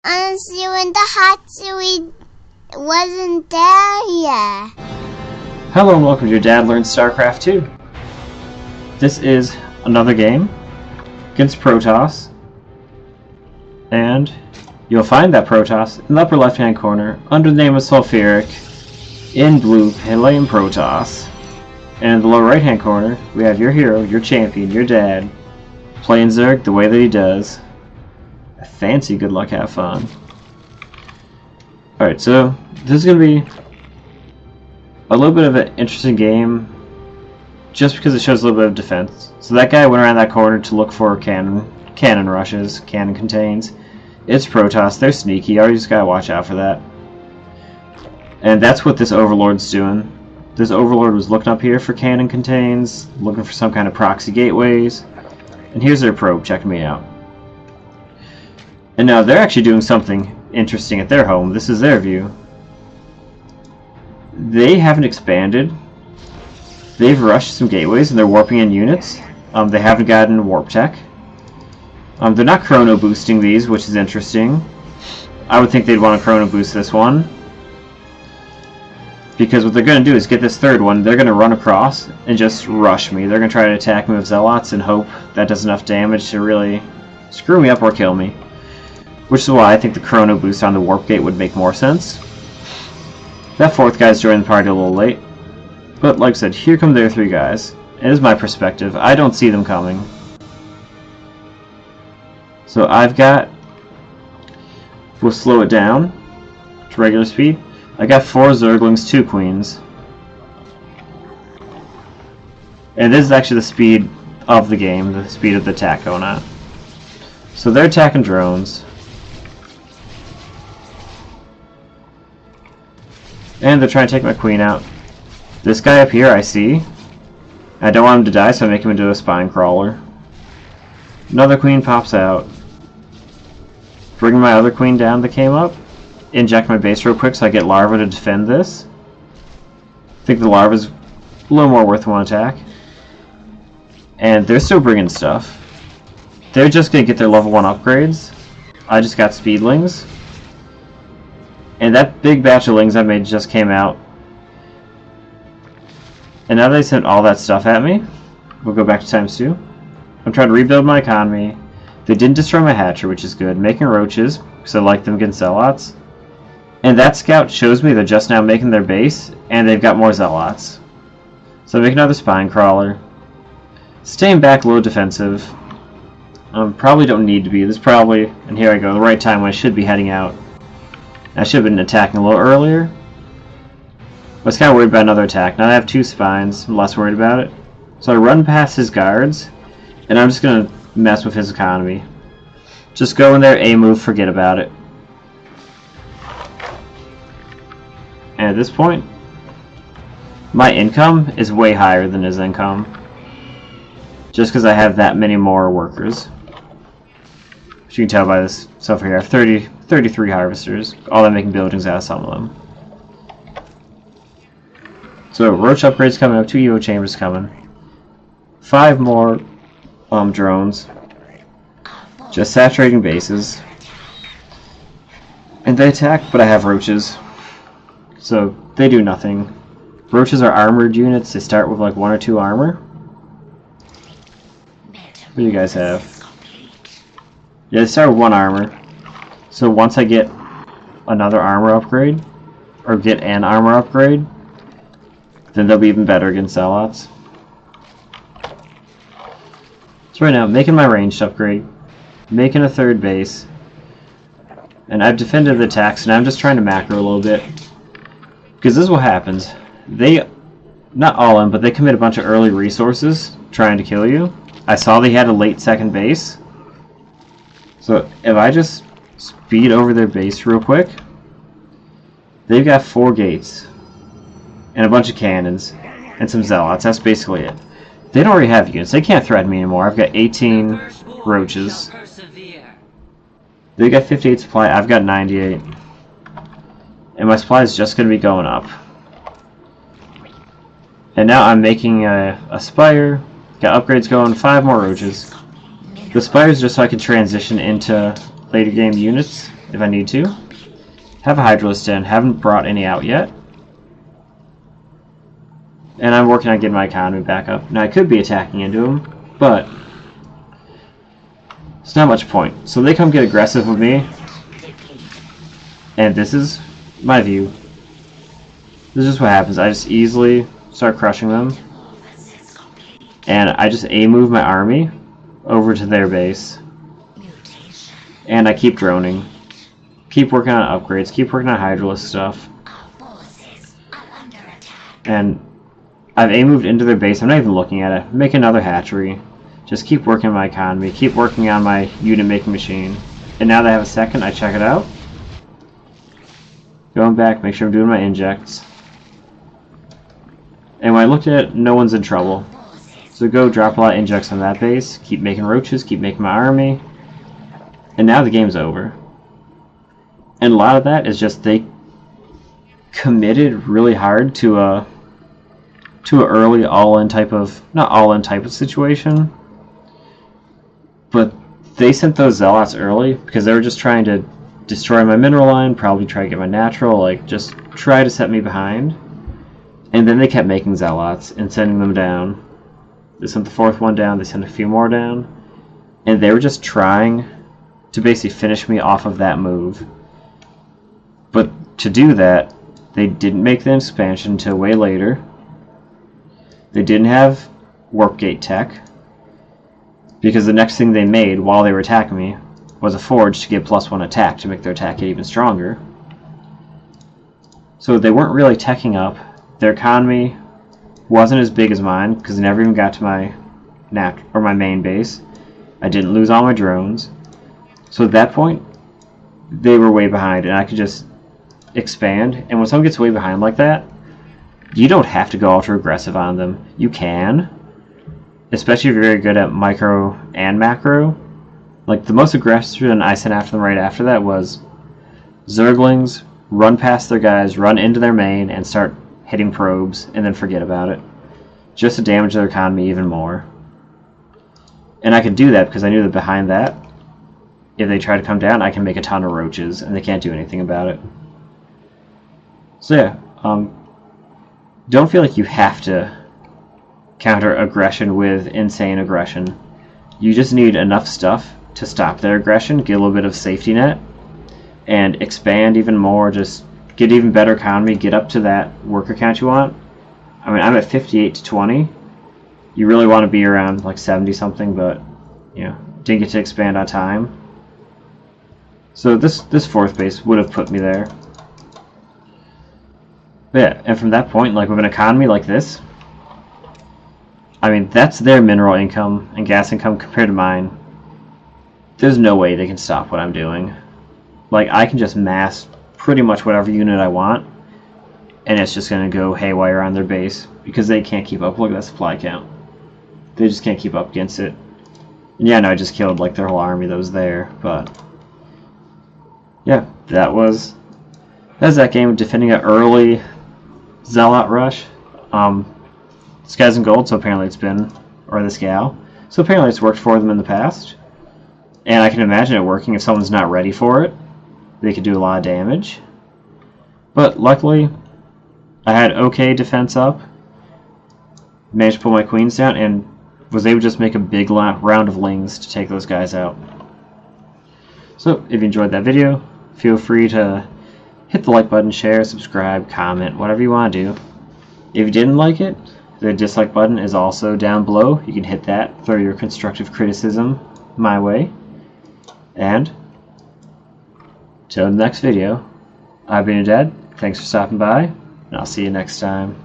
Honestly, when the hot seaweed wasn't there yet. Hello and welcome to Your Dad Learns StarCraft 2. This is another game against Protoss, and you'll find that Protoss in the upper left hand corner under the name of Sulfuric in blue Palladium Protoss, and in the lower right hand corner we have your hero, your champion, your dad, playing Zerg the way that he does. Fancy, good luck, have fun. Alright, so this is going to be a little bit of an interesting game just because it shows a little bit of defense. So that guy went around that corner to look for cannon rushes, cannon contains. It's Protoss, they're sneaky, you just gotta watch out for that. And that's what this Overlord's doing. This Overlord was looking up here for cannon contains, looking for some kind of proxy gateways. And here's their probe checking me out. And now they're actually doing something interesting at their home. This is their view. They haven't expanded. They've rushed some gateways and they're warping in units. They haven't gotten warp tech. They're not chrono boosting these, which is interesting. I would think they'd want to chrono boost this one, because what they're going to do is get this third one. They're going to run across and just rush me. They're going to try to attack me with zealots and hope that does enough damage to really screw me up or kill me. Which is why I think the chrono boost on the warp gate would make more sense. That fourth guy's joining the party a little late. But like I said, here come their three guys. It is my perspective. I don't see them coming. So I've got... We'll slow it down to regular speed. I got 4 Zerglings, 2 Queens. And this is actually the speed of the game, the speed of the attack going on. So they're attacking drones. And they're trying to take my queen out. This guy up here I see. I don't want him to die, so I make him into a spine crawler. Another queen pops out. Bring my other queen down that came up. Inject my base real quick so I get larva to defend this. I think the larva's a little more worth one attack. And they're still bringing stuff. They're just going to get their level 1 upgrades. I just got speedlings. And that big batch of lings I made just came out. And now they sent all that stuff at me. We'll go back to ×2. I'm trying to rebuild my economy. They didn't destroy my hatcher, which is good. Making roaches, because I like them against zealots. And that scout shows me they're just now making their base, and they've got more zealots. So I make another spine crawler. Staying back, low defensive. Probably don't need to be. This probably, and here I go, the right time when I should be heading out. I should have been attacking a little earlier. I was kind of worried about another attack. Now I have 2 spines. I'm less worried about it. So I run past his guards, and I'm just going to mess with his economy. Just go in there, A move, forget about it. And at this point, my income is way higher than his income. Just because I have that many more workers. As you can tell by this stuff here, I have 33 harvesters. All I'm making buildings out of some of them. So roach upgrades coming up, 2 EO chambers coming. 5 more drones. Just saturating bases. And they attack, but I have roaches. So they do nothing. Roaches are armored units. They start with like 1 or 2 armor. What do you guys have? Yeah, they start with 1 armor. So once I get another armor upgrade, or get an armor upgrade, then they'll be even better against zealots. So right now, making my ranged upgrade, making a 3rd base, and I've defended the attacks, and I'm just trying to macro a little bit. Because this is what happens. They, not all of them, but they commit a bunch of early resources trying to kill you. I saw they had a late 2nd base. So if I just speed over their base real quick, they've got 4 gates and a bunch of cannons and some zealots. That's basically it. They don't already have units. They can't threaten me anymore. I've got 18 roaches. They got 58 supply. I've got 98. And my supply is just going to be going up. And now I'm making a spire. Got upgrades going. 5 more roaches. The spire is just so I can transition into later game units. if I need to. Have a Hydralisk in, haven't brought any out yet. And I'm working on getting my economy back up. Now I could be attacking into them, but it's not much point. So they come get aggressive with me, and this is my view. This is what happens. I just easily start crushing them, and I just A-move my army over to their base, and I keep droning. Keep working on upgrades, keep working on Hydralisk stuff. And I've A-moved into their base, I'm not even looking at it. Make another hatchery. Just keep working on my economy, keep working on my unit making machine. And now that I have a second, I check it out. Going back, make sure I'm doing my injects. And when I looked at it, no one's in trouble. So go drop a lot of injects on that base, keep making roaches, keep making my army. And now the game's over. And a lot of that is just they committed really hard to a early all-in type of, not all-in type of situation, but they sent those zealots early because they were just trying to destroy my mineral line, probably try to get my natural, like just try to set me behind. And then they kept making zealots and sending them down. They sent the fourth one down, they sent a few more down, and they were just trying to basically finish me off of that move. But to do that, they didn't make the expansion until way later. They didn't have warp gate tech, because the next thing they made while they were attacking me was a forge to give +1 attack to make their attack get even stronger. So they weren't really teching up. Their economy wasn't as big as mine because they never even got to my my main base. I didn't lose all my drones. So at that point, they were way behind, and I could just expand. And when someone gets way behind like that, you don't have to go ultra aggressive on them. You can, especially if you're very good at micro and macro. Like the most aggressive one I sent after them right after that was Zerglings, run past their guys, run into their main, and start hitting probes, and then forget about it. Just to damage their economy even more. And I could do that because I knew that behind that, if they try to come down, I can make a ton of roaches, and they can't do anything about it. So yeah, don't feel like you have to counter aggression with insane aggression. You just need enough stuff to stop their aggression, get a little bit of safety net, and expand even more, just get even better economy, get up to that worker count you want. I mean, I'm at 58 to 20. You really want to be around like 70 something, but you know, didn't get to expand on time. So this fourth base would have put me there. But yeah, and from that point, like with an economy like this, I mean, that's their mineral income and gas income compared to mine. There's no way they can stop what I'm doing. Like, I can just mass pretty much whatever unit I want, and it's just going to go haywire on their base because they can't keep up. Look at that supply count. They just can't keep up against it. And yeah, no, I just killed like their whole army that was there, but yeah, that was that game, defending an early zealot rush. This guy's in gold, so apparently it's been, or this gal, so apparently it's worked for them in the past, and I can imagine it working if someone's not ready for it. They could do a lot of damage, but luckily I had okay defense up, managed to pull my queens down, and was able to just make a big round of lings to take those guys out. So if you enjoyed that video, feel free to hit the like button, share, subscribe, comment, whatever you want to do. If you didn't like it, the dislike button is also down below. You can hit that, throw your constructive criticism my way. And till the next video, I've been your dad. Thanks for stopping by, and I'll see you next time.